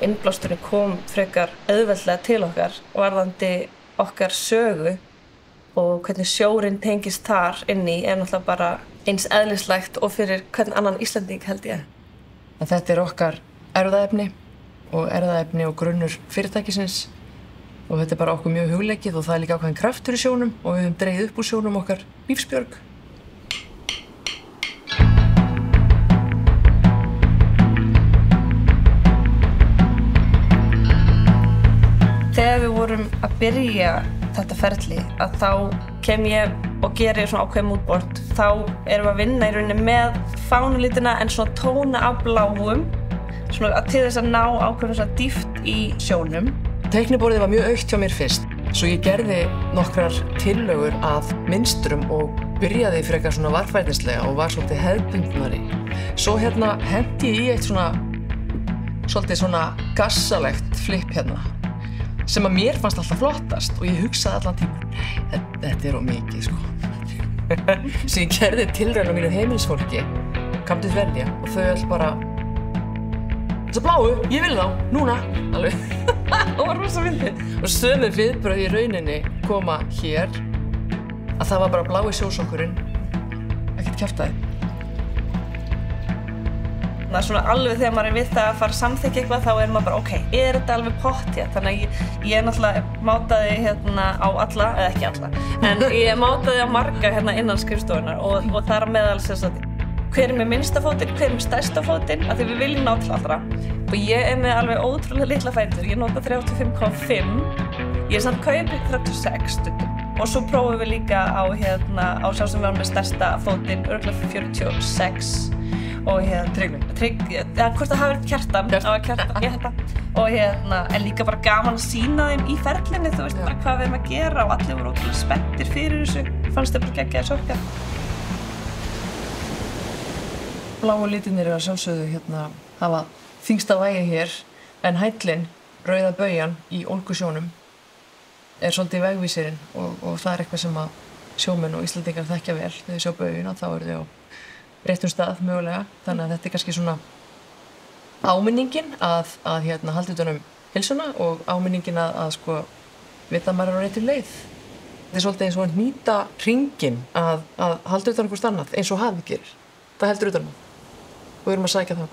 innblásturinn kom frekar auðveldlega til okkar varðandi okkar sögu og hvernig sjórinn tengist þar inni náttúrulega bara eins eðlislegt og fyrir hvern annan Íslending held ég. En þetta okkar erfðaefni og grunnur fyrirtækisins og þetta bara okkur mjög hugleikið og það líka ákveðin kraftur í sjónum og við höfum dregið upp úr sjónum okkar lífsbjörg. Þegar við vorum að byrja þetta ferli að þá kem ég og geri svona ákveðin moodboard. Þá erum við að vinna í rauninni með fánulitina en svona tóna af bláum svona til þess að ná ákveðin svona dýpt í sjónum. Teikniborðið var mjög aukt hjá mér fyrst, svo ég gerði nokkrar tillögur að mynstrum og byrjaði frekar svona varfærnislega og var svolítið hefðbundnari. Svo hendi ég í eitt svolítið svona gassalegt flip sem að mér fannst alltaf flottast og ég hugsaði allan tímann, þetta of mikið sko. Svo ég gerði tilraun á mínu heimilisfólki, kamdu velja og þau öll bara þessa bláu, ég vil þá, núna, alveg. Það var rosa fyndið. Og sömu viðbrögð í rauninni koma hér að það var bara blái sjósokkurinn, ekkert kjaftaði. Það svona alveg þegar maður við það að fara að samþykkja eitthvað þá maður bara ok, þetta alveg pottþétt? Þannig að ég náttúrulega mátaði á alla, eða ekki alla, en ég mátaði á marga innan skrifstofunnar og þar meðal hver með minnsta fótinn, hver með stærsta fótinn, af því við viljum ná til allra. Og ég með alveg ótrúlega litla fætur, ég nota 35,5, ég samt kaupi 36 stundum. Og svo prófum við líka á sá sem var með stærsta fótinn, örugglega 46. Og hvort það hafi verið Kjartan, og en líka bara gaman að sýna þeim í ferlinni, þú veist bara hvað við erum að gera og allir voru ótrúlega spenntir fyrir þessu, fannst þau bara geggjaðir sokkar. Bláu litirnir að sjálfsögðu hafa þyngsta vægi hér, en hællinn, rauða baujan í ólgusjónum svolítið vegvísirinn og það eitthvað sem að sjómenn og Íslendingar þekkja vel. Þegar þau sjá baujuna þá þau á réttum stað mögulega, þannig að þetta kannski svona áminningin að halda utan heilsuna og áminningin að sko vita að maður á réttri leið. Þetta svolítið eins og að hnýta hringinn að halda utan einhvers annað eins og hafið gerir. Það heldur utan og við erum að sækja það.